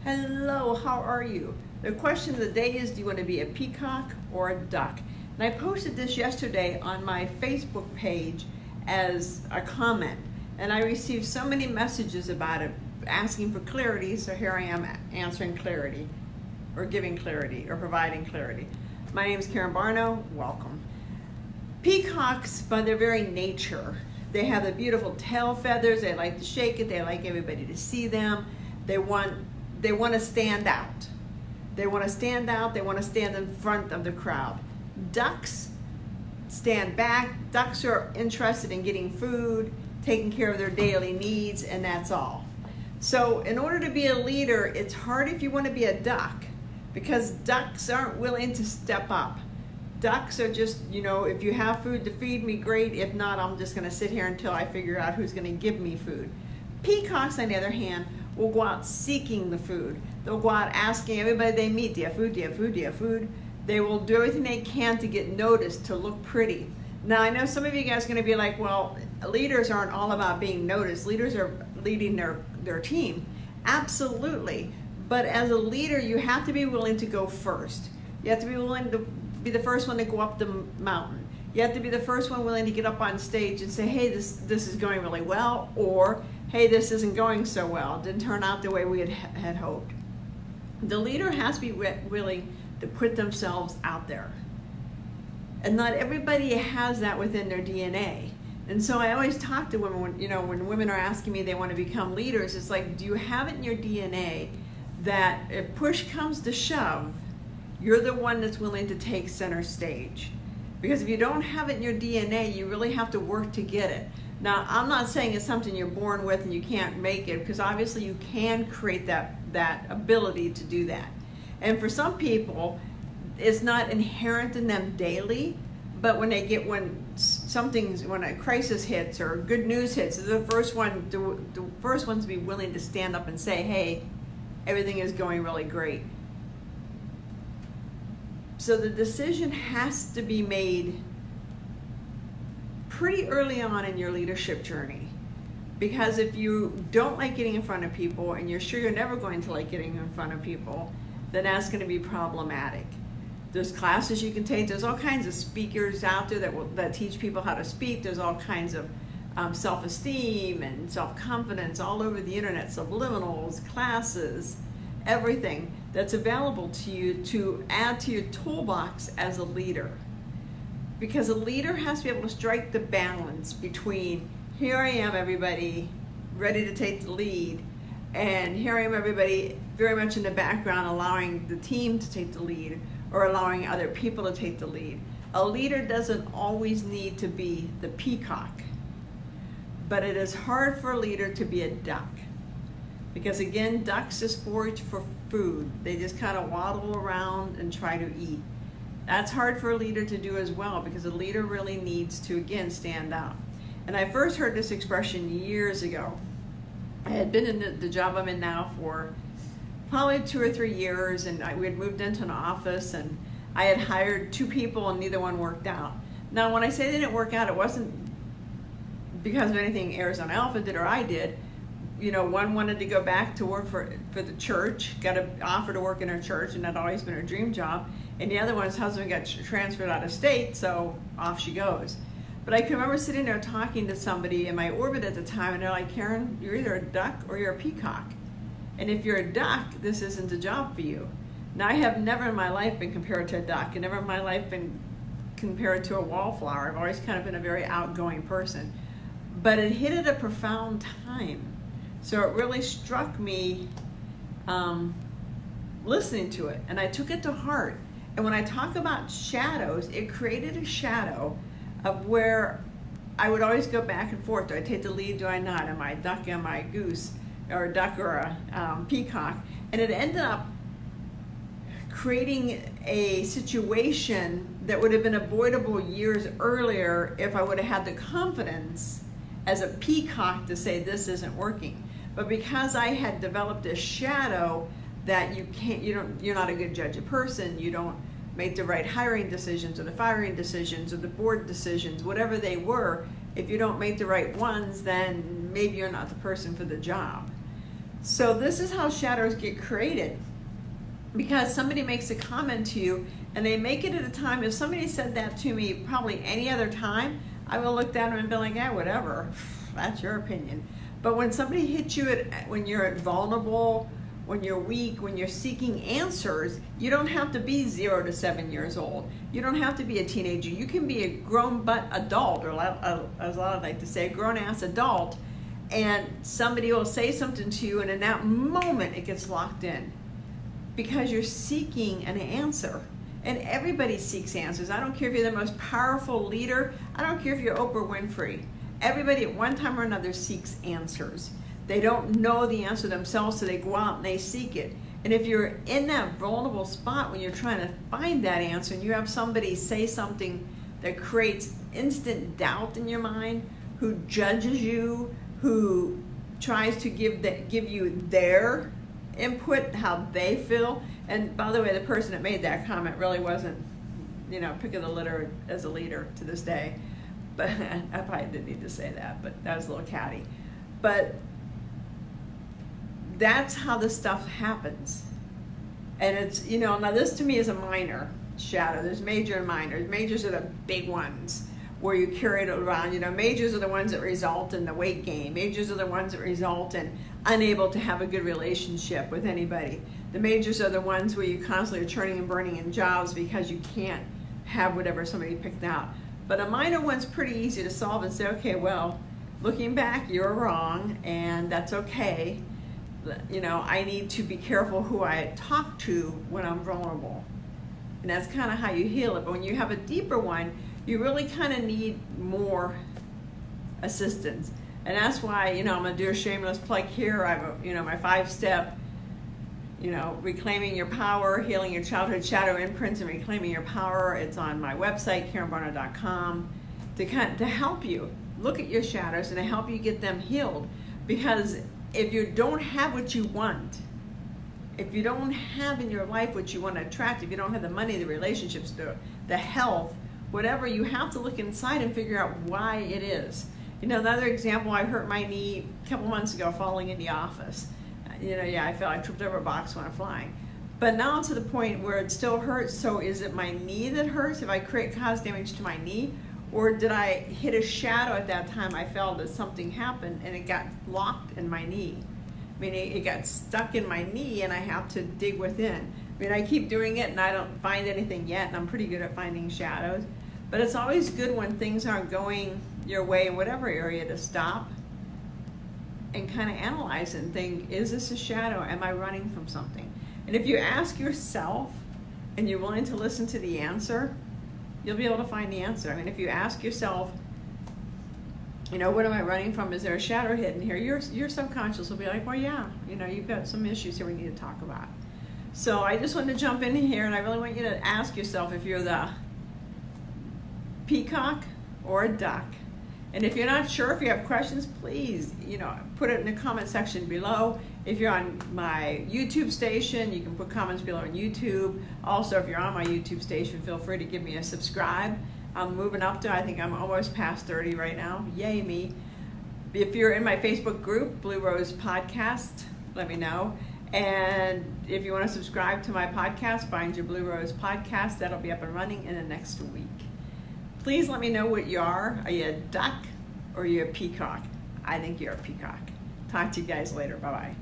Hello, how are you? The question of the day is, do you want to be a peacock or a duck? And I posted this yesterday on my Facebook page as a comment, and I received so many messages about it asking for clarity, so here I am answering clarity, or giving clarity, or providing clarity. My name is Karen Barno, welcome. Peacocks, by their very nature, they have the beautiful tail feathers, they like to shake it, they like everybody to see them, they want to stand out. They want to stand out, they want to stand in front of the crowd. Ducks stand back. Ducks are interested in getting food, taking care of their daily needs, and that's all. So in order to be a leader, it's hard if you want to be a duck, because ducks aren't willing to step up. Ducks are just, if you have food to feed me, great. If not, I'm just going to sit here until I figure out who's going to give me food. Peacocks, on the other hand, will go out seeking the food. They'll go out asking everybody they meet, do you have food, do you have food, do you have food? They will do everything they can to get noticed, to look pretty. Now, I know some of you guys are going to be like, well, leaders aren't all about being noticed. Leaders are leading their team. Absolutely. But as a leader, you have to be willing to go first. You have to be willing to be the first one to go up the mountain. You have to be the first one willing to get up on stage and say, hey, this is going really well, or hey, this isn't going so well. It didn't turn out the way we had hoped. The leader has to be willing to put themselves out there. And not everybody has that within their DNA. And so I always talk to women, when women are asking me they want to become leaders, it's like, do you have it in your DNA that if push comes to shove, you're the one that's willing to take center stage? Because if you don't have it in your DNA, you really have to work to get it. Now, I'm not saying it's something you're born with and you can't make it, because obviously you can create that ability to do that. And for some people, it's not inherent in them daily, but when a crisis hits or good news hits, they're the first ones to be willing to stand up and say, hey, everything is going really great. So the decision has to be made pretty early on in your leadership journey, because if you don't like getting in front of people and you're sure you're never going to like getting in front of people, then that's going to be problematic. There's classes you can take. There's all kinds of speakers out there that teach people how to speak. There's all kinds of self-esteem and self-confidence all over the internet, subliminals, classes, everything that's available to you to add to your toolbox as a leader. Because a leader has to be able to strike the balance between, here I am, everybody, ready to take the lead, and here I am, everybody, very much in the background, allowing the team to take the lead or allowing other people to take the lead. A leader doesn't always need to be the peacock, but it is hard for a leader to be a duck. Because again, ducks just forage for food. They just kind of waddle around and try to eat. That's hard for a leader to do as well, because a leader really needs to, again, stand out. And I first heard this expression years ago. I had been in the job I'm in now for probably 2 or 3 years, and we had moved into an office, and I had hired 2 people and neither one worked out. Now, when I say they didn't work out, it wasn't because of anything Arizona Alpha did or I did. One wanted to go back to work for the church, got an offer to work in her church, and that had always been her dream job. And the other one's husband got transferred out of state, so off she goes. But I can remember sitting there talking to somebody in my orbit at the time, and they're like, Karen, you're either a duck or you're a peacock. And if you're a duck, this isn't a job for you. Now, I have never in my life been compared to a duck, and never in my life been compared to a wallflower. I've always kind of been a very outgoing person. But it hit at a profound time. So it really struck me listening to it, and I took it to heart. And when I talk about shadows, it created a shadow of where I would always go back and forth. Do I take the lead? Do I not? Am I a duck? Am I a goose? Or a duck or a peacock? And it ended up creating a situation that would have been avoidable years earlier if I would have had the confidence as a peacock to say this isn't working. But because I had developed a shadow that you're not a good judge of person, you don't make the right hiring decisions or the firing decisions or the board decisions, whatever they were, if you don't make the right ones, then maybe you're not the person for the job. So this is how shadows get created. Because somebody makes a comment to you, and they make it at a time, if somebody said that to me probably any other time, I will look down and be like, yeah, whatever, that's your opinion. But when somebody hits you when you're vulnerable, when you're weak, when you're seeking answers, you don't have to be 0 to 7 years old. You don't have to be a teenager. You can be a grown butt adult, or as a lot of like to say, grown ass adult, and somebody will say something to you, and in that moment it gets locked in. Because you're seeking an answer. And everybody seeks answers. I don't care if you're the most powerful leader. I don't care if you're Oprah Winfrey. Everybody at one time or another seeks answers. They don't know the answer themselves, so they go out and they seek it. And if you're in that vulnerable spot when you're trying to find that answer, and you have somebody say something that creates instant doubt in your mind, who judges you, who tries to give you their input, how they feel. And by the way, the person that made that comment really wasn't, pick of the litter as a leader to this day. But I probably didn't need to say that, but that was a little catty. But that's how this stuff happens. And it's, now this to me is a minor shadow. There's major and minor. Majors are the big ones where you carry it around. Majors are the ones that result in the weight gain. Majors are the ones that result in unable to have a good relationship with anybody. The majors are the ones where you constantly are churning and burning in jobs because you can't have whatever somebody picked out. But a minor one's pretty easy to solve and say, okay, well, looking back, you're wrong, and that's okay. I need to be careful who I talk to when I'm vulnerable. And that's kind of how you heal it. But when you have a deeper one, you really kind of need more assistance. And that's why, I'm going to do a shameless plug here. I have, my 5-step, reclaiming your power, healing your childhood shadow imprints, and reclaiming your power. It's on my website, KarenBarnard.com, to help you look at your shadows and to help you get them healed. Because if you don't have what you want, if you don't have in your life what you want to attract, if you don't have the money, the relationships, the health, whatever, you have to look inside and figure out why it is. Another example, I hurt my knee a couple months ago falling in the office. I tripped over a box when I'm flying. But now to the point where it still hurts. So is it my knee that hurts if I cause damage to my knee? Or did I hit a shadow at that time? I felt that something happened and it got locked in my knee. It got stuck in my knee and I have to dig within. I keep doing it and I don't find anything yet, and I'm pretty good at finding shadows. But it's always good when things aren't going your way in whatever area to stop and kind of analyze and think, is this a shadow? Am I running from something? And if you ask yourself and you're willing to listen to the answer, you'll be able to find the answer. If you ask yourself, what am I running from? Is there a shadow hidden here? Your subconscious will be like, well, yeah, you've got some issues here we need to talk about. So I just wanted to jump in here, and I really want you to ask yourself if you're the peacock or a duck. And if you're not sure, if you have questions, please, put it in the comment section below. If you're on my YouTube station, you can put comments below on YouTube. Also, if you're on my YouTube station, feel free to give me a subscribe. I'm moving up to, I think I'm almost past 30 right now. Yay me. If you're in my Facebook group, Blue Rose Podcast, let me know. And if you want to subscribe to my podcast, find your Blue Rose Podcast. That'll be up and running in the next week. Please let me know what you are. Are you a duck or are you a peacock? I think you're a peacock. Talk to you guys later. Bye-bye.